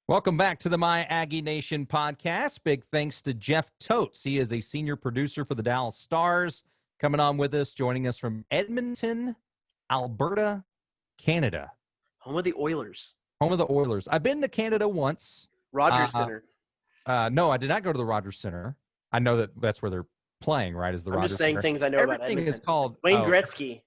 Welcome back to the My Aggie Nation Podcast. Big thanks to Jeff Totes. He is a senior producer for the Dallas Stars, coming on with us, joining us from Edmonton, Alberta, Canada. Home of the Oilers. Home of the Oilers. I've been to Canada once. Rogers Center. No, I did not go to the Rogers Center. I know that that's where they're playing, right? Is the I'm Rogers just saying Center. things I know about Edmonton. Everything is called Wayne Gretzky.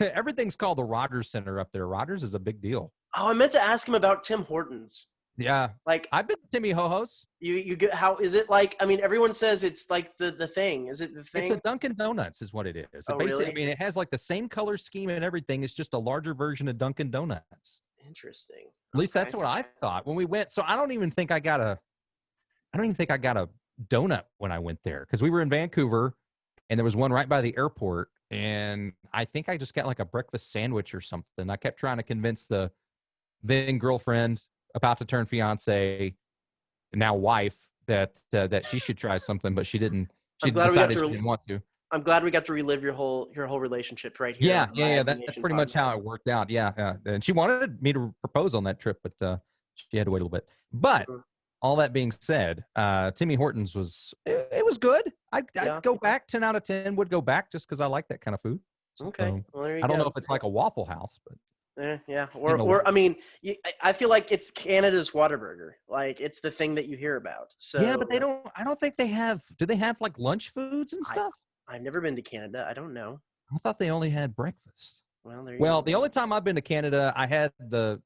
Everything's called the Rogers Center up there. Rogers is a big deal. Oh, I meant to ask him about Tim Hortons. Yeah, like I've been to Timmy Ho-Ho's. You get how is it like? I mean, everyone says it's like the thing. Is it the thing? It's a Dunkin' Donuts, is what it is. Oh, really? I mean, it has like the same color scheme and everything. It's just a larger version of Dunkin' Donuts. Interesting. At least that's what I thought when we went. So I don't even think I got a donut when I went there because we were in Vancouver, and there was one right by the airport, and I think I just got like a breakfast sandwich or something. I kept trying to convince the then girlfriend, about to turn fiance, now wife, that she should try something, but she didn't. She decided she didn't want to. I'm glad we got to relive your whole relationship right here. Yeah. That's pretty much how it worked out. Yeah. And she wanted me to propose on that trip, but she had to wait a little bit. But all that being said, Timmy Hortons was good. I'd go back. 10 out of 10 would go back just because I like that kind of food. Okay. So, well, there you I don't go. know if it's like a Waffle House, but. Yeah. Or I mean, I feel like it's Canada's Whataburger. Like it's the thing that you hear about. So yeah, but I don't think they have. Do they have like lunch foods and stuff? I've never been to Canada. I don't know. I thought they only had breakfast. Well, the only time I've been to Canada, I had the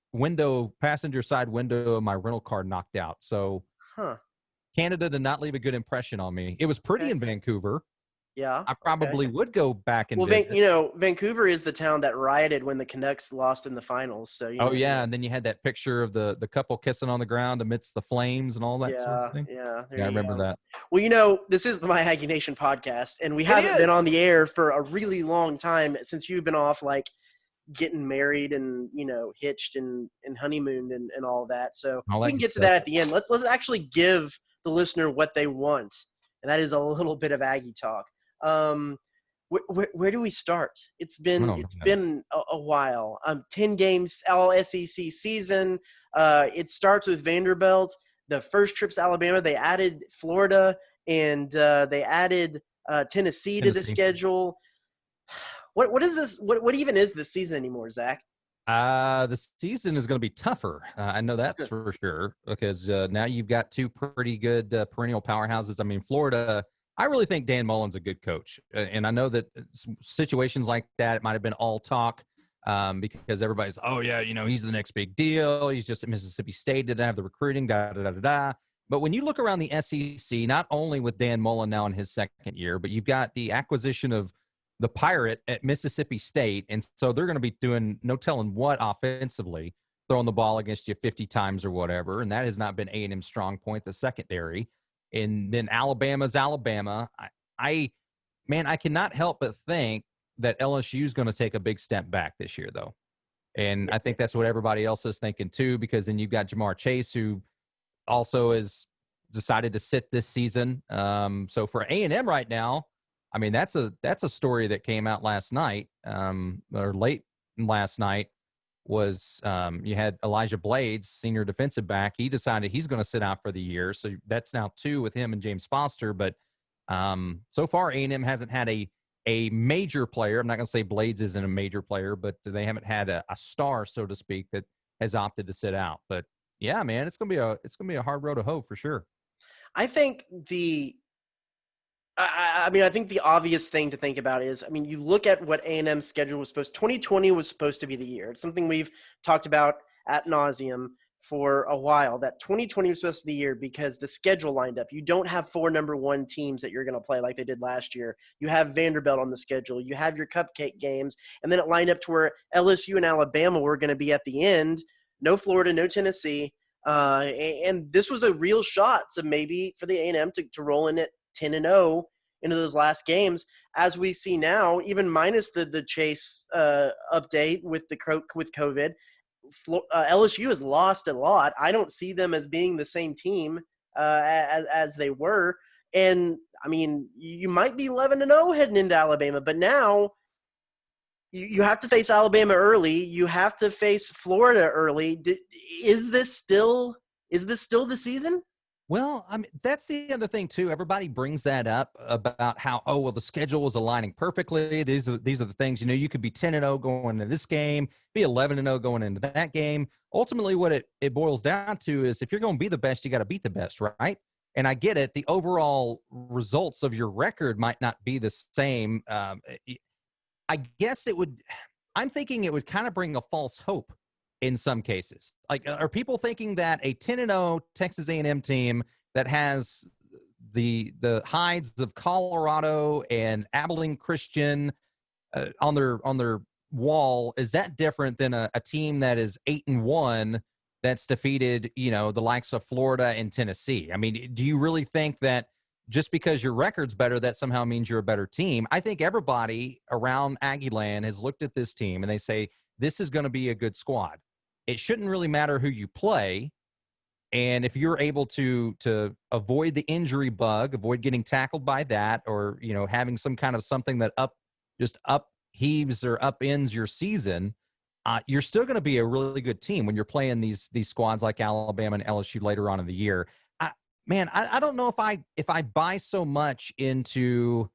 passenger side window of my rental car knocked out. So Canada did not leave a good impression on me. It was pretty in Vancouver. Yeah. I probably would go back and visit. Vancouver is the town that rioted when the Canucks lost in the finals. So and then you had that picture of the couple kissing on the ground amidst the flames and all that sort of thing. Yeah, I remember that. Well, this is the My Aggie Nation podcast, and we haven't been on the air for a really long time since you've been off, like getting married and hitched and honeymooned and all that. So we can get to that at the end. Let's actually give the listener what they want, and that is a little bit of Aggie talk. Where do we start? It's been a while. 10 games, all SEC season. It starts with Vanderbilt. The first trip's Alabama. They added Florida and they added Tennessee to the schedule. What is this? What even is this season anymore, Zach? The season is going to be tougher. I know that's for sure because now you've got two pretty good perennial powerhouses. I mean, Florida. I really think Dan Mullen's a good coach. And I know that situations like that, it might have been all talk because everybody's, he's the next big deal. He's just at Mississippi State, didn't have the recruiting, da-da-da-da-da. But when you look around the SEC, not only with Dan Mullen now in his second year, but you've got the acquisition of the Pirate at Mississippi State. And so they're going to be doing no telling what offensively, throwing the ball against you 50 times or whatever. And that has not been A&M's strong point, the secondary. And then Alabama's Alabama. I cannot help but think that LSU is going to take a big step back this year, though. And I think that's what everybody else is thinking, too, because then you've got Jamar Chase, who also has decided to sit this season. So for A&M right now, I mean, that's a story that came out last night or late last night. Was you had Elijah Blades, senior defensive back. He decided he's going to sit out for the year. So that's now 2 with him and James Foster. But so far, A&M hasn't had a major player. I'm not going to say Blades isn't a major player, but they haven't had a star, so to speak, that has opted to sit out. But yeah, man, it's going to be a hard road to hoe for sure. I think I think the obvious thing to think about is, you look at what A&M's schedule was 2020 was supposed to be the year. It's something we've talked about ad nauseum for a while, that 2020 was supposed to be the year because the schedule lined up. You don't have 4 number 1 teams that you're going to play like they did last year. You have Vanderbilt on the schedule. You have your cupcake games. And then it lined up to where LSU and Alabama were going to be at the end. No Florida, no Tennessee. And this was a real shot to maybe for the A&M to roll in at 10-0 into those last games, as we see now, even minus the Chase update with COVID. LSU has lost a lot. I don't see them as being the same team as they were. And you might be 11-0 heading into Alabama, but now you have to face Alabama early. You have to face Florida early. Is this still Is this still the season? Well, I mean, that's the other thing too. Everybody brings that up about how, oh, well, the schedule was aligning perfectly. These are the things, you could be 10-0 going into this game, be 11-0 going into that game. Ultimately, what it boils down to is if you're going to be the best, you got to beat the best, right? And I get it. The overall results of your record might not be the same. I guess I'm thinking it would kind of bring a false hope in some cases. Like, are people thinking that a 10-0 Texas A&M team that has the hides of Colorado and Abilene Christian on their wall, is that different than a team that is 8-1 that's defeated, the likes of Florida and Tennessee? I mean, do you really think that just because your record's better, that somehow means you're a better team? I think everybody around Aggie Land has looked at this team and they say, this is going to be a good squad. It shouldn't really matter who you play. And if you're able to avoid the injury bug, avoid getting tackled by that, or, having some kind of something that upheaves or upends your season, you're still going to be a really good team when you're playing these squads like Alabama and LSU later on in the year. I don't know if I buy so much into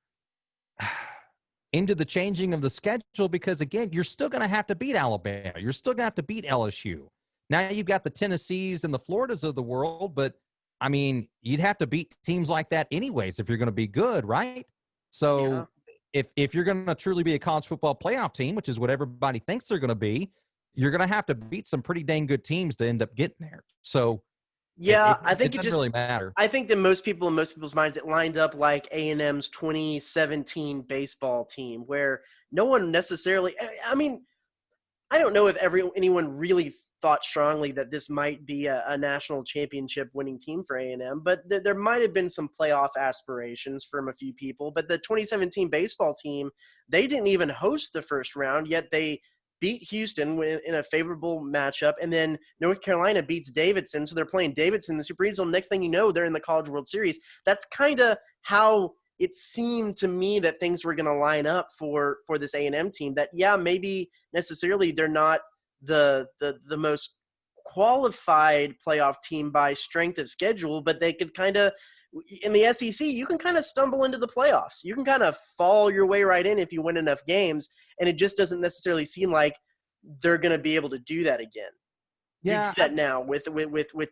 the changing of the schedule, because again, you're still going to have to beat Alabama. You're still going to have to beat LSU. Now you've got the Tennessees and the Floridas of the world, but I mean, you'd have to beat teams like that anyways if you're going to be good, right? So if you're going to truly be a college football playoff team, which is what everybody thinks they're going to be, you're going to have to beat some pretty dang good teams to end up getting there. So I think it doesn't really matter. I think that in most people's minds, it lined up like A&M's 2017 baseball team, where no one necessarily. I mean, I don't know if anyone really thought strongly that this might be a national championship winning team for A&M, but there might have been some playoff aspirations from a few people. But the 2017 baseball team, they didn't even host the first round, yet they beat Houston in a favorable matchup, and then North Carolina beats Davidson, so they're playing Davidson in the Super Regional. Next thing you know, they're in the College World Series. That's kind of how it seemed to me that things were going to line up for this A&M team. That, maybe necessarily they're not the most qualified playoff team by strength of schedule, but they could kind of, in the SEC, you can kind of stumble into the playoffs. You can kind of fall your way right in if you win enough games, and it just doesn't necessarily seem like they're going to be able to do that again. Yeah, you do that now with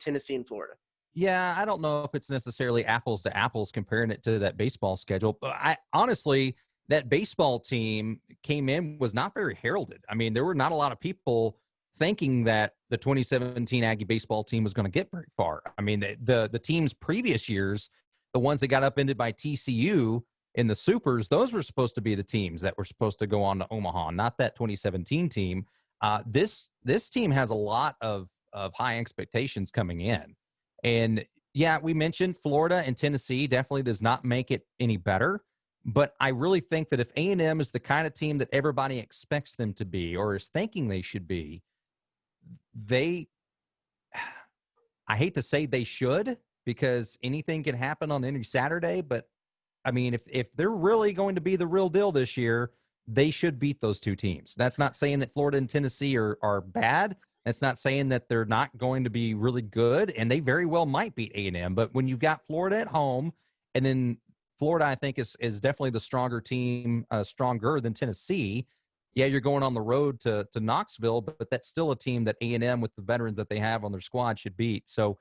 Tennessee and Florida. Yeah, I don't know if it's necessarily apples to apples comparing it to that baseball schedule. But honestly, that baseball team was not very heralded. I mean, there were not a lot of people thinking that the 2017 Aggie baseball team was going to get very far. I mean, the teams previous years, the ones that got upended by TCU in the Supers, those were supposed to be the teams that were supposed to go on to Omaha, not that 2017 team. This team has a lot of high expectations coming in. And yeah, we mentioned Florida and Tennessee definitely does not make it any better. But I really think that if A&M is the kind of team that everybody expects them to be or is thinking they should be, I hate to say they should, because anything can happen on any Saturday. But I mean, if they're really going to be the real deal this year, they should beat those two teams. That's not saying that Florida and Tennessee are bad. That's not saying that they're not going to be really good, and they very well might beat A&M. But when you've got Florida at home, and then Florida, I think, is definitely the stronger team, stronger than Tennessee. Yeah, you're going on the road to Knoxville, but that's still a team that A&M, with the veterans that they have on their squad, should beat. So,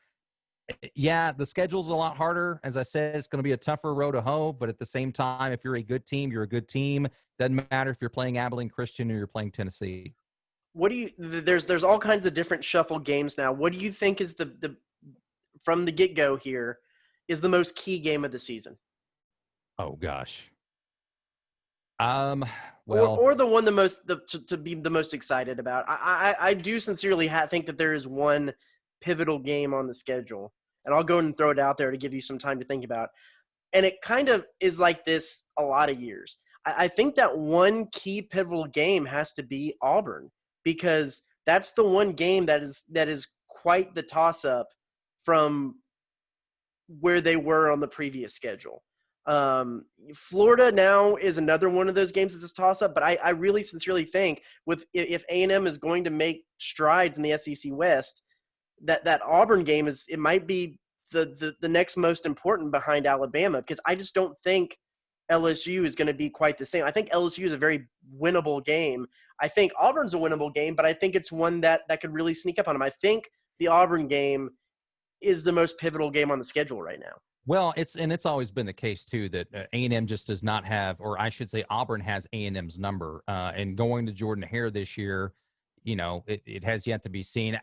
yeah, the schedule's a lot harder. As I said, it's going to be a tougher road to hoe, but at the same time, if you're a good team, you're a good team. Doesn't matter if you're playing Abilene Christian or you're playing Tennessee. What do you? There's all kinds of different shuffle games now. What do you think is the from the get-go here is the most key game of the season? Oh gosh. Or the one to be the most excited about. I do sincerely think that there is one pivotal game on the schedule, and I'll go and throw it out there to give you some time to think about. And it kind of is like this a lot of years. I think that one key pivotal game has to be Auburn, because that's the one game that is quite the toss-up from where they were on the previous schedule. Florida now is another one of those games that's a toss-up, but I really sincerely think if A&M is going to make strides in the SEC West, that Auburn game it might be the next most important behind Alabama, because I just don't think LSU is going to be quite the same. I think LSU is a very winnable game. I think Auburn's a winnable game, but I think it's one that could really sneak up on them. I think the Auburn game is the most pivotal game on the schedule right now. Well, it's always been the case too that A&M just does not have, or I should say, Auburn has A&M's number. And going to Jordan-Hare this year, it has yet to be seen.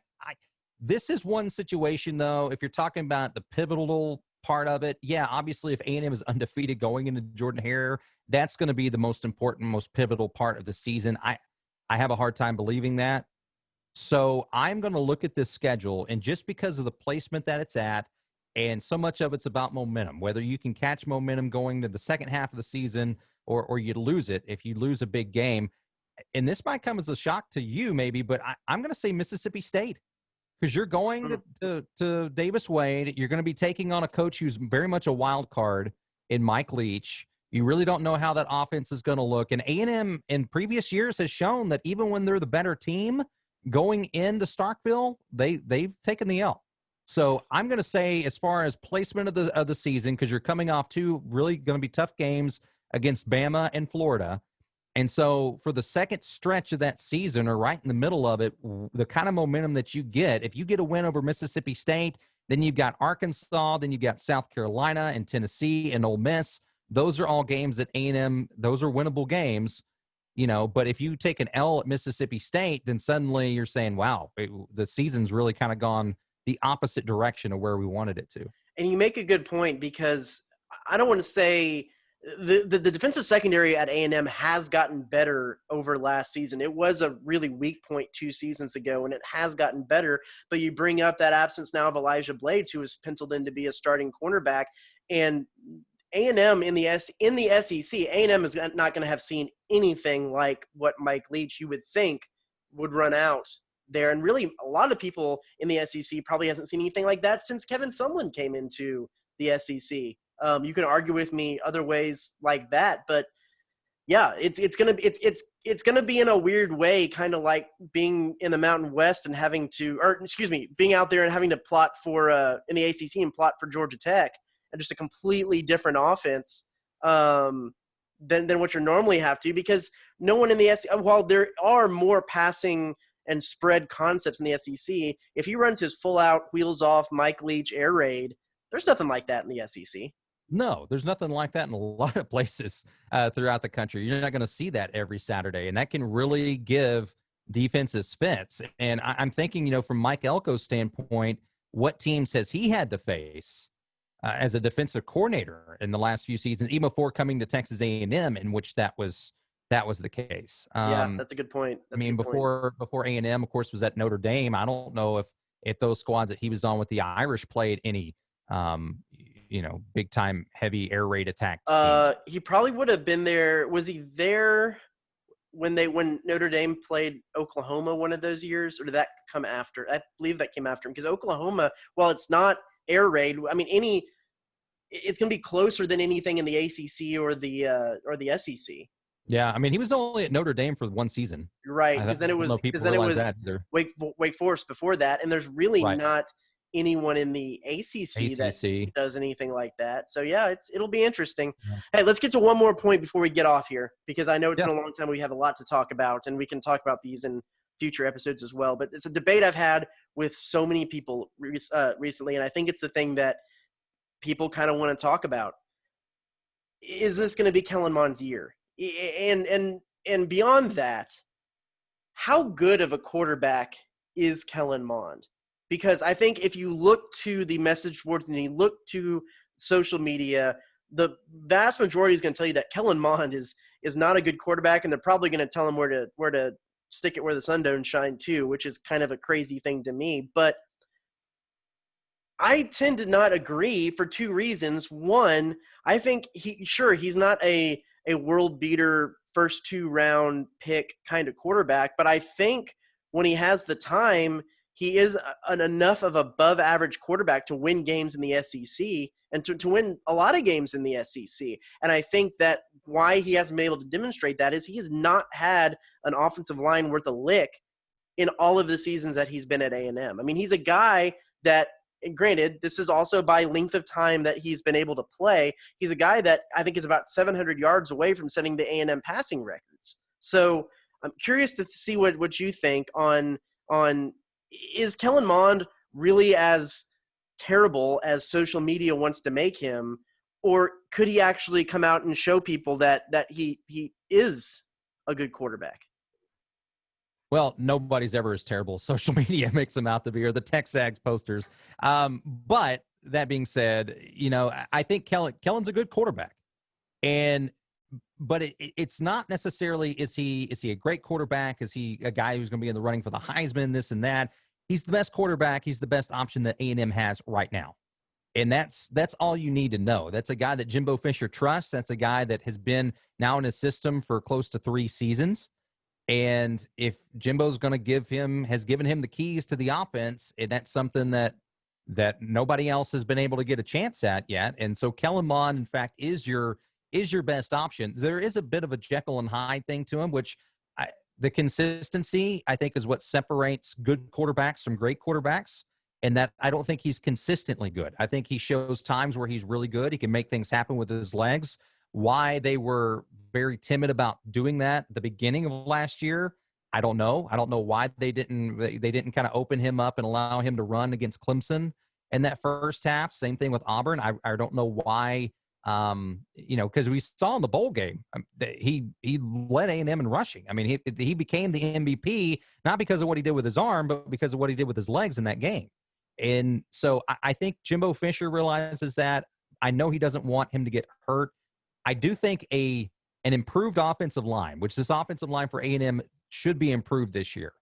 This is one situation though. If you're talking about the pivotal part of it, yeah, obviously if A&M is undefeated going into Jordan-Hare, that's going to be the most important, most pivotal part of the season. I have a hard time believing that. So I'm going to look at this schedule, and just because of the placement that it's at, and so much of it's about momentum, whether you can catch momentum going to the second half of the season or you lose it if you lose a big game. And this might come as a shock to you maybe, but I'm going to say Mississippi State, because you're going to Davis Wade. You're going to be taking on a coach who's very much a wild card in Mike Leach. You really don't know how that offense is going to look. And A&M in previous years has shown that even when they're the better team going into Starkville, they've taken the L. So I'm going to say, as far as placement of the season, because you're coming off two really going to be tough games against Bama and Florida. And so for the second stretch of that season, or right in the middle of it, the kind of momentum that you get, if you get a win over Mississippi State, then you've got Arkansas, then you've got South Carolina and Tennessee and Ole Miss. Those are all games at A&M. Those are winnable games, but if you take an L at Mississippi State, then suddenly you're saying, wow, the season's really kind of gone the opposite direction of where we wanted it to. And you make a good point, because I don't want to say the defensive secondary at A&M has gotten better over last season. It was a really weak point 2 seasons ago, and it has gotten better. But you bring up that absence now of Elijah Blades, who is penciled in to be a starting cornerback, and A&M in the SEC, A&M is not going to have seen anything like what Mike Leach, you would think, would run out there. And really, a lot of people in the SEC probably hasn't seen anything like that since Kevin Sumlin came into the SEC. You can argue with me other ways like that, but yeah, it's gonna be in a weird way, kind of like being in the Mountain West and being out there and having to plot for in the ACC and plot for Georgia Tech, and just a completely different offense than what you normally have to, because no one in the SEC, while there are more passing and spread concepts in the SEC, if he runs his full-out, wheels-off, Mike Leach air raid, there's nothing like that in the SEC. No, there's nothing like that in a lot of places throughout the country. You're not going to see that every Saturday, and that can really give defenses fits. And I'm thinking, from Mike Elko's standpoint, what teams has he had to face as a defensive coordinator in the last few seasons, even before coming to Texas A&M, in which that was the case. Yeah, that's a good point. Before A&M, of course, was at Notre Dame. I don't know if those squads that he was on with the Irish played any, big time heavy air raid attack teams. He probably would have been there. Was he there when Notre Dame played Oklahoma one of those years, or did that come after? I believe that came after him, because Oklahoma, while it's not air raid, it's going to be closer than anything in the ACC or the SEC. Yeah, he was only at Notre Dame for one season. Right, because then it was Wake Forest before that, and there's really not anyone in the ACC that does anything like that. So yeah, it'll be interesting. Yeah. Hey, let's get to one more point before we get off here, because I know it's been a long time. We have a lot to talk about, and we can talk about these in future episodes as well. But it's a debate I've had with so many people recently, and I think it's the thing that people kind of want to talk about. Is this going to be Kellen Mond's year? And beyond that, how good of a quarterback is Kellen Mond? Because I think if you look to the message boards and you look to social media, the vast majority is going to tell you that Kellen Mond is not a good quarterback, and they're probably going to tell him where to stick it where the sun don't shine too, which is kind of a crazy thing to me. But I tend to not agree for 2 reasons. One, I think he's not a world beater first 2-round pick kind of quarterback, but I think when he has the time, he is enough of above average quarterback to win games in the SEC and to win a lot of games in the SEC. And I think that why he hasn't been able to demonstrate that is he has not had an offensive line worth a lick in all of the seasons that he's been at A&M. I mean, he's a guy that, and granted, this is also by length of time that he's been able to play. He's a guy that I think is about 700 yards away from setting the A&M passing records. So I'm curious to see what you think on is Kellen Mond really as terrible as social media wants to make him, or could he actually come out and show people that he is a good quarterback? Well, nobody's ever as terrible as social media makes them out to be, or the Texags posters. But that being said, I think Kellen's a good quarterback, but it's not necessarily is he a great quarterback? Is he a guy who's going to be in the running for the Heisman? This and that. He's the best quarterback. He's the best option that A&M has right now. And that's all you need to know. That's a guy that Jimbo Fisher trusts. That's a guy that has been now in his system for close to 3 seasons. And if Jimbo's going to has given him the keys to the offense, and that's something that nobody else has been able to get a chance at yet. And so Kellen Mond, in fact, is your best option. There is a bit of a Jekyll and Hyde thing to him, which the consistency, I think, is what separates good quarterbacks from great quarterbacks. And that I don't think he's consistently good. I think he shows times where he's really good. He can make things happen with his legs. Why they were very timid about doing that at the beginning of last year, I don't know. I don't know why they didn't kind of open him up and allow him to run against Clemson in that first half. Same thing with Auburn. I don't know why. Because we saw in the bowl game, he led A&M in rushing. I mean, he became the MVP not because of what he did with his arm, but because of what he did with his legs in that game. And so I think Jimbo Fisher realizes that. I know he doesn't want him to get hurt. I do think an improved offensive line, which this offensive line for A&M should be improved this year.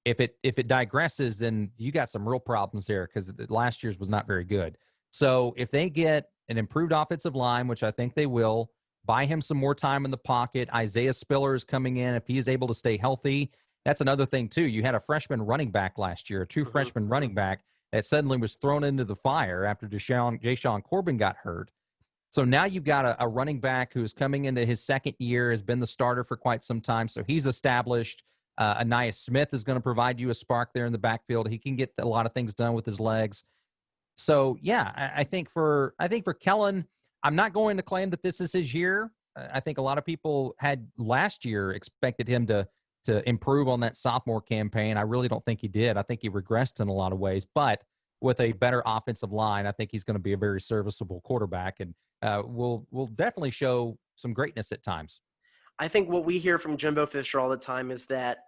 If it digresses, then you got some real problems there because last year's was not very good. So if they get an improved offensive line, which I think they will, buy him some more time in the pocket. Isaiah Spiller is coming in. If he is able to stay healthy, that's another thing too. You had a freshman running back last year, a true freshman running back that suddenly was thrown into the fire after Jashawn Corbin got hurt. So now you've got a running back who's coming into his second year, has been the starter for quite some time. So he's established. Anais Smith is going to provide you a spark there in the backfield. He can get a lot of things done with his legs. So yeah, I think for Kellen, I'm not going to claim that this is his year. I think a lot of people had last year expected him to improve on that sophomore campaign. I really don't think he did. I think he regressed in a lot of ways, but with a better offensive line, I think he's going to be a very serviceable quarterback and will definitely show some greatness at times. I think what we hear from Jimbo Fisher all the time is that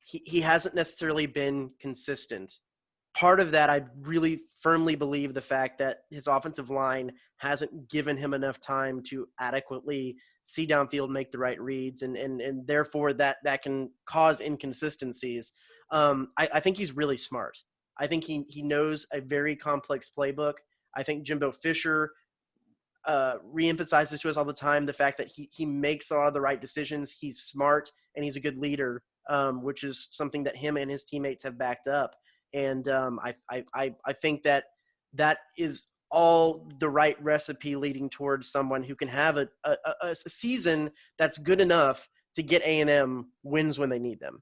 he hasn't necessarily been consistent. Part of that, I really firmly believe the fact that his offensive line hasn't given him enough time to adequately see downfield, make the right reads, and therefore that can cause inconsistencies. I think he's really smart. I think he knows a very complex playbook. I think Jimbo Fisher reemphasizes to us all the time the fact that he makes a lot of the right decisions. He's smart and he's a good leader, which is something that him and his teammates have backed up. And I think that is all the right recipe leading towards someone who can have a season that's good enough to get A&M wins when they need them,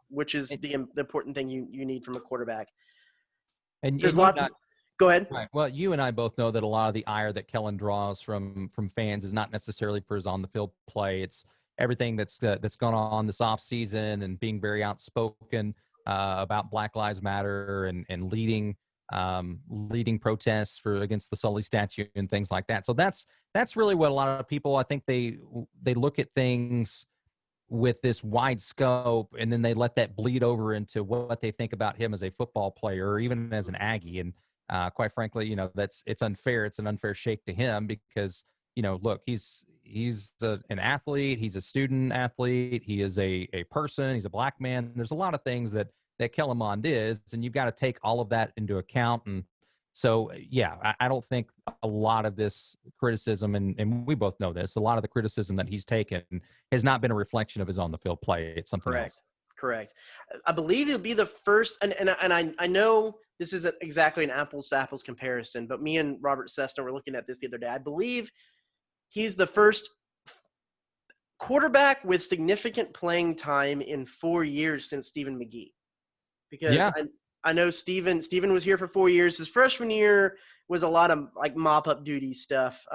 which is the important thing you need from a quarterback. And there's lots. Go ahead. Right. Well, you and I both know that a lot of the ire that Kellen draws from fans is not necessarily for his on-the-field play. It's everything that's gone on this offseason and being very outspoken about Black Lives Matter and leading protests against the Sully statue and things like that. So that's really what a lot of people, I think they look at things with this wide scope, and then they let that bleed over into what they think about him as a football player or even as an Aggie. And quite frankly, it's unfair. It's an unfair shake to him because, look, he's an athlete. He's a student athlete. He is a person. He's a black man. There's a lot of things that Kellen Mond is, and you've got to take all of that into account. And so, yeah, I don't think a lot of this criticism, and we both know this, a lot of the criticism that he's taken has not been a reflection of his on-the-field play. It's something else. Correct. I believe it'll be the first, and I know this isn't exactly an apples-to-apples comparison, but me and Robert Cessna were looking at this the other day. I believe he's the first quarterback with significant playing time in 4 years since Stephen McGee. Because Yeah. I know Stephen was here for 4 years. His freshman year was a lot of like mop-up duty stuff,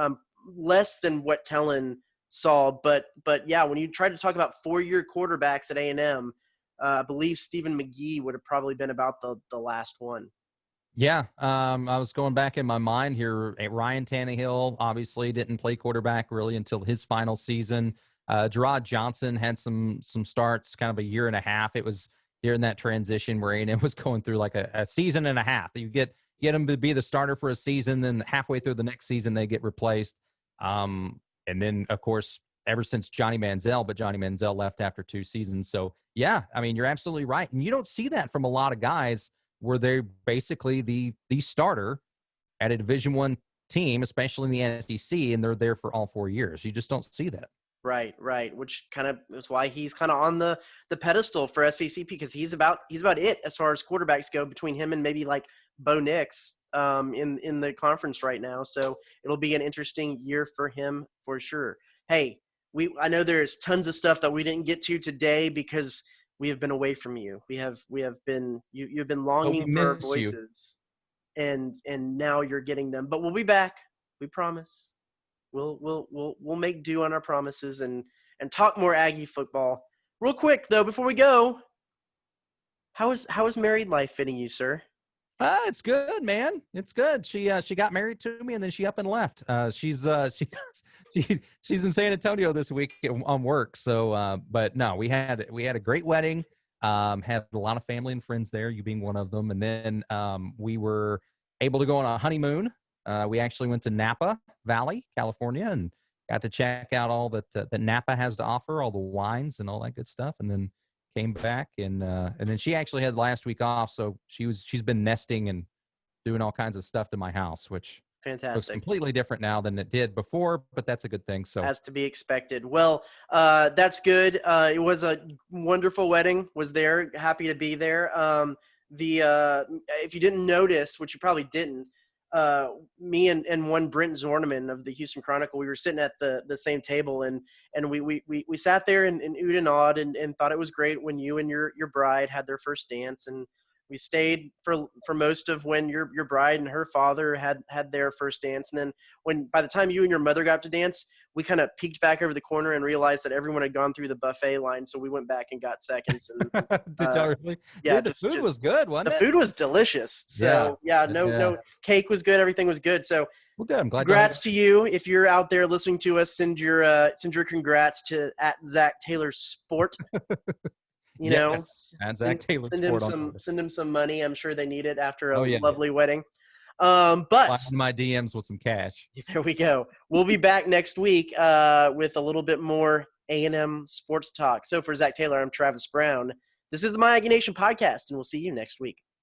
less than what Kellen saw. But yeah, when you try to talk about 4-year quarterbacks at A&M, I believe Stephen McGee would have probably been about the last one. Yeah, I was going back in my mind here. Ryan Tannehill obviously didn't play quarterback really until his final season. Gerard Johnson had some starts, kind of a year and a half. It was during that transition where A&M was going through like a season and a half. You get them to be the starter for a season, then halfway through the next season they get replaced. And then of course ever since Johnny Manziel, but Johnny Manziel left after 2 seasons. So yeah, I mean you're absolutely right, and you don't see that from a lot of guys where they're basically the starter at a Division I team, especially in the SEC, and they're there for all 4 years. You just don't see that. Right. Which kind of is why he's kind of on the pedestal for SEC, because he's about it as far as quarterbacks go, between him and maybe like Bo Nix in the conference right now. So it'll be an interesting year for him for sure. Hey, I know there's tons of stuff that we didn't get to today because we have been away from you. You've been longing for our voices, and now you're getting them. But we'll be back. We promise. We'll make do on our promises and talk more Aggie football. Real quick though, before we go, how is married life fitting you, sir? It's good, man. It's good. She got married to me and then she up and left. She's in San Antonio this week on work. So, but no, we had a great wedding. Had a lot of family and friends there, you being one of them. And then we were able to go on a honeymoon. We actually went to Napa Valley, California, and got to check out all that Napa has to offer, all the wines and all that good stuff. And then came back, and then she actually had last week off, so she's been nesting and doing all kinds of stuff to my house, which fantastic. Was completely different now than it did before, but that's a good thing. So as to be expected. Well, that's good. It was a wonderful wedding. Was there, happy to be there. If you didn't notice, which you probably didn't, me and one Brent Zorneman of the Houston Chronicle, we were sitting at the same table, and we sat there and oohed and awed and thought it was great when you and your bride had their first dance, and we stayed for most of when your bride and her father had their first dance, and then by the time you and your mother got to dance, we kind of peeked back over the corner and realized that everyone had gone through the buffet line, so we went back and got seconds. And did y'all really? Yeah, dude, the food was good, wasn't it? The food was delicious. So no cake was good, everything was good. So well, good. I'm glad. Congrats to you. If you're out there listening to us, send your congrats to @ZachTaylorSport. You know, send him some money. I'm sure they need it after a lovely lovely wedding. But my DMs with some cash. There we go. We'll be back next week with a little bit more A&M sports talk. So for Zach Taylor, I'm Travis Brown. This is the My Aggie Nation podcast, and we'll see you next week.